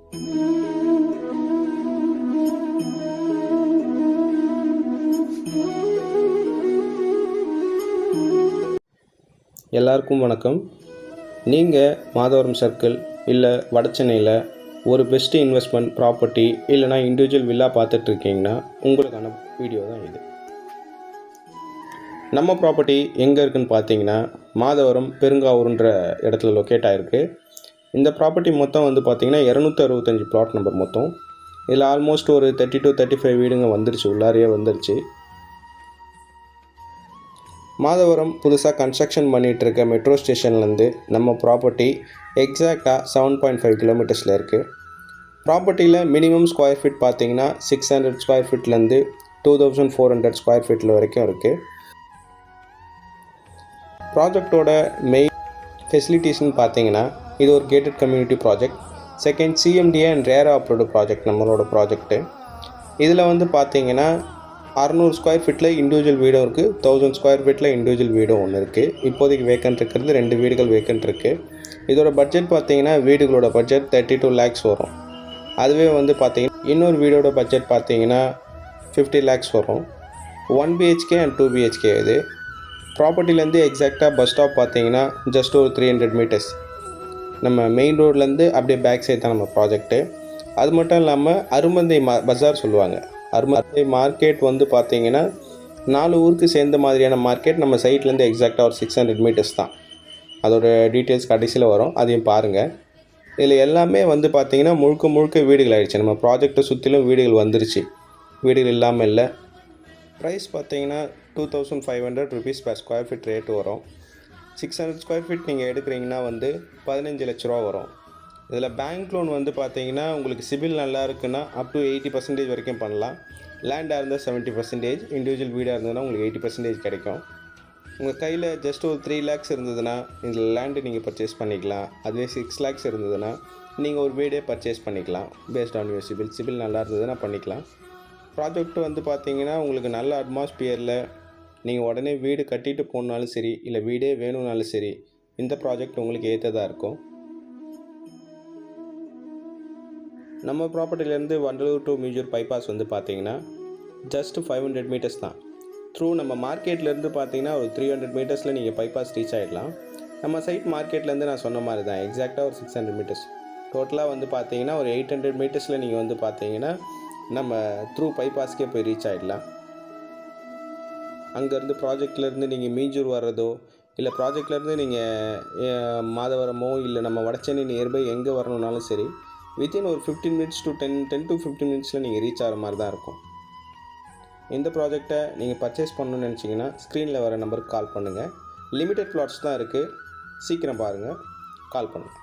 எல்லாருக்கும் வணக்கம். நீங்கள் மாதவரம் சர்க்கிள் இல்லை வடச்சென்னையில் ஒரு பெஸ்ட்டு இன்வெஸ்ட்மெண்ட் ப்ராப்பர்ட்டி இல்லைனா இண்டிவிஜுவல் வில்லா பார்த்துட்ருக்கீங்கன்னா உங்களுக்கான வீடியோ தான் இது. நம்ம ப்ராப்பர்ட்டி எங்கே இருக்குதுன்னு பார்த்தீங்கன்னா மாதவரம் பெருங்காவூர்ன்ற இடத்துல லொக்கேட் ஆகிருக்கு. இந்த ப்ராப்பர்ட்டி மொத்தம் வந்து பார்த்திங்கன்னா 265 பிளாட் நம்பர் மொத்தம். இதில் ஆல்மோஸ்ட் ஒரு 30 to 35 வீடுங்க வந்துருச்சு, உள்ளாரையே வந்துருச்சு. மாதவரம் புதுசாக கன்ஸ்ட்ரக்ஷன் பண்ணிகிட்ருக்க மெட்ரோ ஸ்டேஷன்லேருந்து நம்ம ப்ராப்பர்ட்டி எக்ஸாக்டாக 7.5 கிலோமீட்டர்ஸில் இருக்குது. ப்ராப்பர்ட்டியில் மினிமம் ஸ்கொயர் ஃபீட் பார்த்தீங்கன்னா 600 ஸ்கொயர் ஃபீட்லேருந்து 2400 ஸ்கொயர் ஃபீட்டில் வரைக்கும் இருக்குது. ப்ராஜெக்டோட மெயின் ஃபெசிலிட்டிஸ்னு பார்த்தீங்கன்னா இது ஒரு gated community project. Second CMDA and ரேரா அப்ரூவ்டு ப்ராஜெக்ட் நம்மளோட ப்ராஜெக்ட்டு. இதில் வந்து பார்த்தீங்கன்னா 600 ஸ்கொயர் ஃபீட்டில் இண்டிவிஜுவல் வீடும் இருக்குது, 1000 ஸ்கொயர் ஃபீட்டில் இண்டிவிஜுவல் வீடும் ஒன்று இருக்குது. இப்போதைக்கு வேக்கன்ட் இருக்கிறது 2 வீடுகள் வேக்கன்ட் இருக்குது. இதோட பட்ஜெட் பார்த்தீங்கன்னா வீடுகளோட பட்ஜெட் 32 lakhs வரும். அதுவே வந்து பார்த்தீங்கன்னா இன்னொரு வீடோட பட்ஜெட் பார்த்தீங்கன்னா 50 lakhs வரும். 1 BHK அண்ட் 2 BHK. இது ப்ராப்பர்ட்டிலேருந்து எக்ஸாக்டாக பஸ் ஸ்டாப் பார்த்தீங்கன்னா ஜஸ்ட் ஒரு 300 மீட்டர்ஸ். நம்ம மெயின் ரோட்லேருந்து அப்படியே பேக் சைட் தான் நம்ம ப்ராஜெக்ட்டு. அது மட்டும் இல்லாமல் அருமந்தை பஜார் சொல்லுவாங்க. அருமந்தை மார்க்கெட் வந்து பார்த்தீங்கன்னா 4 ஊருக்கு சேர்ந்த மாதிரியான மார்க்கெட். நம்ம சைட்லேருந்து எக்ஸாக்டாக ஒரு 600 மீட்டர்ஸ் தான். அதோட டீட்டெயில்ஸ் கடைசியில் வரும், அதையும் பாருங்கள். இதில் எல்லாமே வந்து பார்த்திங்கன்னா முழுக்க வீடுகள் ஆகிடுச்சு. நம்ம ப்ராஜெக்டை சுற்றிலும் வீடுகள் வந்துருச்சு, வீடுகள் இல்லாமல் இல்லை. ப்ரைஸ் பார்த்தீங்கன்னா 2500 rupees per square feet rate வரும். 600 ஸ்கொயர் ஃபீட் நீங்கள் எடுக்கிறீங்கன்னா வந்து 15 லட்ச ரூபா வரும். இதில் பேங்க் லோன் வந்து பார்த்தீங்கன்னா உங்களுக்கு சிபில் நல்லா இருக்குன்னா அப் டு 80% வரைக்கும் பண்ணலாம். லேண்டாக இருந்தால் 70%, இண்டிவிஜுவல் வீடாக இருந்ததுன்னா உங்களுக்கு 80% கிடைக்கும். உங்கள் கையில் ஜஸ்ட் ஒரு 3 lakhs இருந்ததுன்னா இந்த லேண்டு நீங்கள் பர்ச்சேஸ் பண்ணிக்கலாம். அதுவே 6 lakhs இருந்ததுன்னா நீங்கள் ஒரு வீடே பர்ச்சேஸ் பண்ணிக்கலாம். பேஸ்ட் ஆன் யூர் சிபில் நல்லா இருந்ததுன்னா பண்ணிக்கலாம். ப்ராஜெக்ட் வந்து பார்த்தீங்கன்னா உங்களுக்கு நல்ல அட்மாஸ்பியரில் நீங்கள் உடனே வீடு கட்டிட்டு போனாலும் சரி, இல்லை வீடே வேணும்னாலும் சரி, இந்த ப்ராஜெக்ட் உங்களுக்கு ஏற்றதாக இருக்கும். நம்ம ப்ராப்பர்ட்டிலேருந்து வண்டலூர் டு மீஞ்சூர் பைபாஸ் வந்து பார்த்தீங்கன்னா ஜஸ்ட் 500 மீட்டர்ஸ் தான். த்ரூ நம்ம மார்க்கெட்லேருந்து பார்த்தீங்கன்னா ஒரு 300 மீட்டர்ஸில் நீங்கள் பைபாஸ் ரீச் ஆகிடலாம். நம்ம சைட் மார்க்கெட்லேருந்து நான் சொன்ன மாதிரி தான் எக்ஸாக்டாக ஒரு 600 மீட்டர்ஸ். டோட்டலாக வந்து பார்த்தீங்கன்னா ஒரு 800 மீட்டர்ஸில் நீங்கள் வந்து பார்த்தீங்கன்னா நம்ம த்ரூ பைபாஸ்க்கே போய் ரீச் ஆகிடலாம். அங்கேருந்து ப்ராஜெக்ட்லேருந்து நீங்கள் மீஞ்சூர் வர்றதோ இல்லை ப்ராஜெக்ட்லேருந்து நீங்கள் மாதவரமோ இல்லை நம்ம வடச்சென்னை நியர்பை எங்கே வரணுன்னாலும் சரி, வித்தின் ஒரு 15 minutes to 10 to 15 minutesல நீங்கள் ரீச் ஆகிற மாதிரி தான் இருக்கும். இந்த ப்ராஜெக்டை நீங்கள் பர்ச்சேஸ் பண்ணணும்னு நினச்சிங்கன்னா ஸ்க்ரீனில் வர நம்பருக்கு கால் பண்ணுங்கள். லிமிட்டட் பிளாட்ஸ் தான் இருக்குது, சீக்கிரம் பாருங்கள், கால் பண்ணுங்கள்.